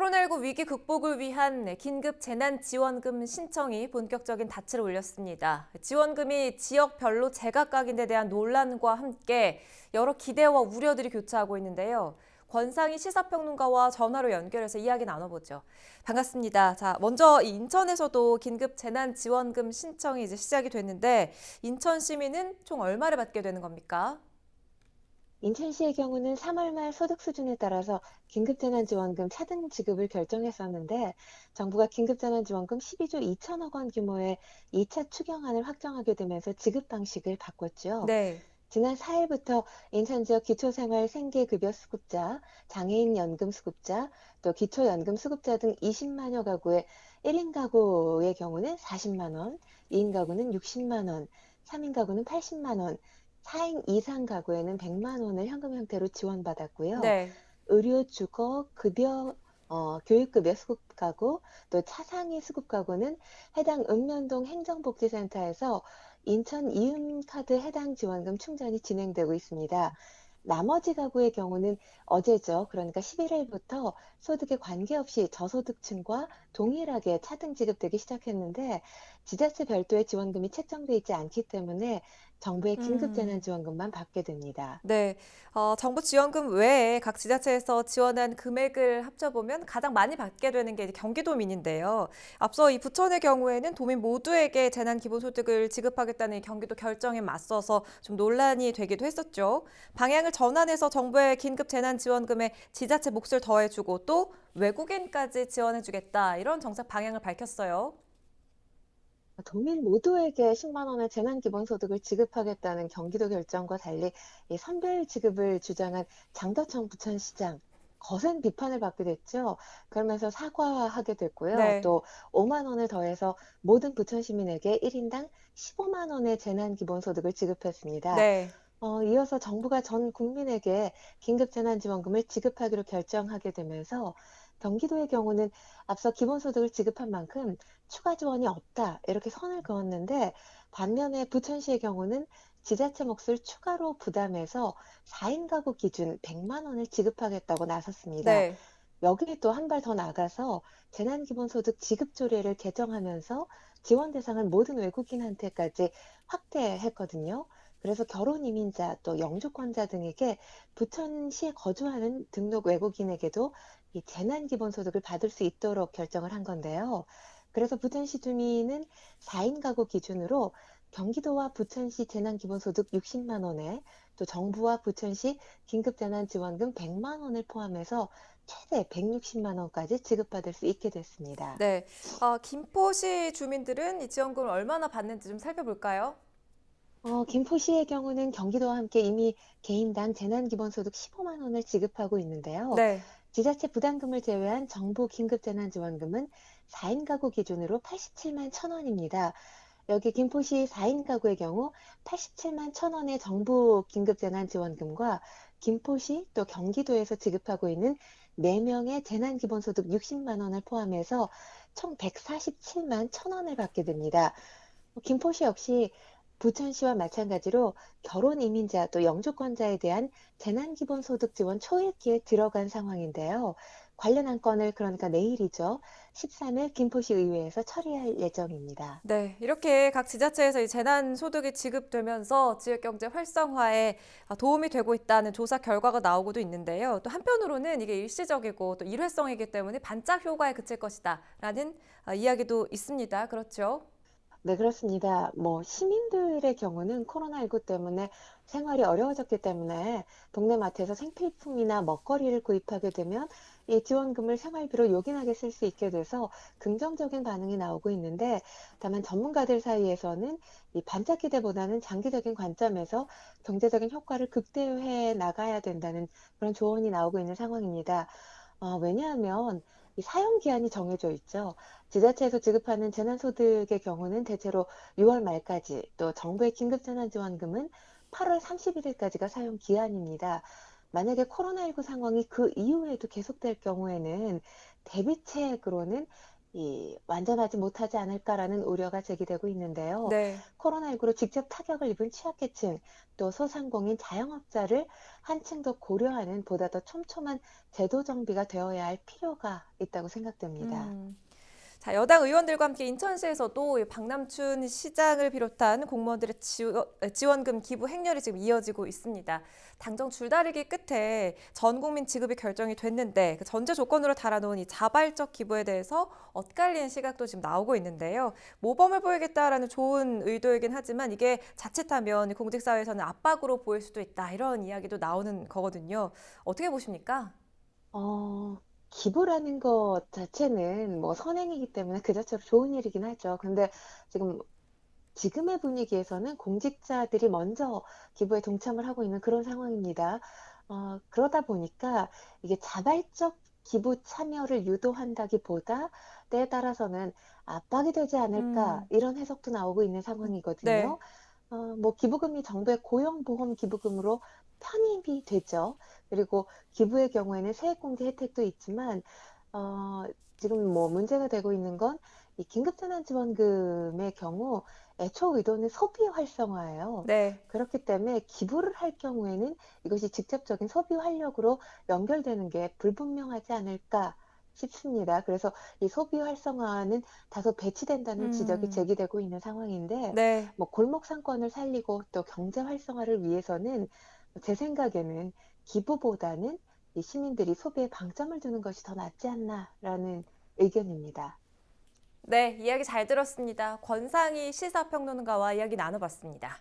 코로나19 위기 극복을 위한 긴급 재난지원금 신청이 본격적인 닻을 올렸습니다. 지원금이 지역별로 제각각인데 대한 논란과 함께 여러 기대와 우려들이 교차하고 있는데요. 권상희 시사평론가와 전화로 연결해서 이야기 나눠보죠. 반갑습니다. 자, 먼저 인천에서도 긴급 재난지원금 신청이 이제 시작이 됐는데 인천 시민은 총 얼마를 받게 되는 겁니까? 인천시의 경우는 3월 말 소득 수준에 따라서 긴급재난지원금 차등 지급을 결정했었는데 정부가 긴급재난지원금 12조 2천억 원 규모의 2차 추경안을 확정하게 되면서 지급 방식을 바꿨죠. 네. 지난 4일부터 인천 지역 기초생활 생계급여 수급자, 장애인 연금 수급자, 또 기초연금 수급자 등 20만여 가구의 1인 가구의 경우는 40만 원, 2인 가구는 60만 원, 3인 가구는 80만 원, 4인 이상 가구에는 100만 원을 현금 형태로 지원받았고요. 네. 의료, 주거, 급여, 교육급여 수급가구, 또 차상위 수급가구는 해당 읍면동 행정복지센터에서 인천 이음카드 해당 지원금 충전이 진행되고 있습니다. 나머지 가구의 경우는 어제죠. 그러니까 11일부터 소득에 관계없이 저소득층과 동일하게 차등 지급되기 시작했는데 지자체 별도의 지원금이 책정돼 있지 않기 때문에 정부의 음. 긴급재난지원금만 받게 됩니다. 네, 정부 지원금 외에 각 지자체에서 지원한 금액을 합쳐보면 가장 많이 받게 되는 게 이제 경기도민인데요. 앞서 이 부천의 경우에는 도민 모두에게 재난기본소득을 지급하겠다는 이 경기도 결정에 맞서서 좀 논란이 되기도 했었죠. 방향을 전환해서 정부의 긴급 재난지원금에 지자체 몫을 더해주고 또 외국인까지 지원해주겠다 이런 정책 방향을 밝혔어요. 도민 모두에게 10만 원의 재난기본소득을 지급하겠다는 경기도 결정과 달리 이 선별 지급을 주장한 장덕천 부천시장 거센 비판을 받게 됐죠. 그러면서 사과하게 됐고요. 네, 또 5만 원을 더해서 모든 부천 시민에게 1인당 15만 원의 재난기본소득을 지급했습니다. 네. 이어서 정부가 전 국민에게 긴급재난지원금을 지급하기로 결정하게 되면서 경기도의 경우는 앞서 기본소득을 지급한 만큼 추가 지원이 없다 이렇게 선을 그었는데 반면에 부천시의 경우는 지자체 몫을 추가로 부담해서 4인 가구 기준 100만 원을 지급하겠다고 나섰습니다. 네. 여기에 또 한 발 더 나가서 재난기본소득 지급조례를 개정하면서 지원 대상을 모든 외국인한테까지 확대했거든요. 그래서 결혼 이민자 또 영주권자 등에게 부천시에 거주하는 등록 외국인에게도 이 재난기본소득을 받을 수 있도록 결정을 한 건데요. 그래서 부천시 주민은 4인 가구 기준으로 경기도와 부천시 재난기본소득 60만 원에 또 정부와 부천시 긴급재난지원금 100만 원을 포함해서 최대 160만 원까지 지급받을 수 있게 됐습니다. 네. 김포시 주민들은 이 지원금을 얼마나 받는지 좀 살펴볼까요? 김포시의 경우는 경기도와 함께 이미 개인당 재난기본소득 15만 원을 지급하고 있는데요. 네. 지자체 부담금을 제외한 정부 긴급재난지원금은 4인 가구 기준으로 87만 1,000원입니다. 여기 김포시 4인 가구의 경우 87만 1,000원의 정부 긴급재난지원금과 김포시 또 경기도에서 지급하고 있는 4명의 재난기본소득 60만 원을 포함해서 총 147만 1,000원을 받게 됩니다. 김포시 역시 부천시와 마찬가지로 결혼 이민자 또 영주권자에 대한 재난기본소득 지원 초읽기에 들어간 상황인데요. 관련 안건을 그러니까 내일이죠. 13일 김포시의회에서 처리할 예정입니다. 네, 이렇게 각 지자체에서 이 재난소득이 지급되면서 지역경제 활성화에 도움이 되고 있다는 조사 결과가 나오고도 있는데요. 또 한편으로는 이게 일시적이고 또 일회성이기 때문에 반짝 효과에 그칠 것이다라는 이야기도 있습니다. 그렇죠? 네, 그렇습니다. 시민들의 경우는 코로나19 때문에 생활이 어려워졌기 때문에 동네 마트에서 생필품이나 먹거리를 구입하게 되면 이 지원금을 생활비로 요긴하게 쓸 수 있게 돼서 긍정적인 반응이 나오고 있는데, 다만 전문가들 사이에서는 이 반짝 기대보다는 장기적인 관점에서 경제적인 효과를 극대화해 나가야 된다는 그런 조언이 나오고 있는 상황입니다. 왜냐하면 이 사용 기한이 정해져 있죠. 지자체에서 지급하는 재난소득의 경우는 대체로 6월 말까지, 또 정부의 긴급재난지원금은 8월 31일까지가 사용 기한입니다. 만약에 코로나19 상황이 그 이후에도 계속될 경우에는 대비책으로는 완전하지 못하지 않을까라는 우려가 제기되고 있는데요. 네. 코로나19로 직접 타격을 입은 취약계층, 또 소상공인 자영업자를 한층 더 고려하는 보다 더 촘촘한 제도 정비가 되어야 할 필요가 있다고 생각됩니다. 음. 자, 여당 의원들과 함께 인천시에서도 이 박남춘 시장을 비롯한 공무원들의 지원금 기부 행렬이 지금 이어지고 있습니다. 당정 줄다리기 끝에 전 국민 지급이 결정이 됐는데 그 전제 조건으로 달아놓은 이 자발적 기부에 대해서 엇갈리는 시각도 지금 나오고 있는데요. 모범을 보이겠다라는 좋은 의도이긴 하지만 이게 자칫하면 공직사회에서는 압박으로 보일 수도 있다 이런 이야기도 나오는 거거든요. 어떻게 보십니까? 어, 기부라는 것 자체는 뭐 선행이기 때문에 그 자체로 좋은 일이긴 하죠. 근데 지금 지금의 분위기에서는 공직자들이 먼저 기부에 동참을 하고 있는 그런 상황입니다. 그러다 보니까 이게 자발적 기부 참여를 유도한다기보다 때에 따라서는 압박이 되지 않을까 음, 이런 해석도 나오고 있는 상황이거든요. 네. 뭐 기부금이 정부의 고용보험 기부금으로 편입이 되죠. 그리고 기부의 경우에는 세액공제 혜택도 있지만 어, 지금 뭐 문제가 되고 있는 건 이 긴급재난지원금의 경우 애초 의도는 소비 활성화예요. 네. 그렇기 때문에 기부를 할 경우에는 이것이 직접적인 소비 활력으로 연결되는 게 불분명하지 않을까 싶습니다. 그래서 이 소비 활성화는 다소 배치된다는 지적이 음, 제기되고 있는 상황인데, 네. 뭐 골목 상권을 살리고 또 경제 활성화를 위해서는 제 생각에는 기부보다는 이 시민들이 소비에 방점을 두는 것이 더 낫지 않나라는 의견입니다. 네, 이야기 잘 들었습니다. 권상희 시사평론가와 이야기 나눠봤습니다.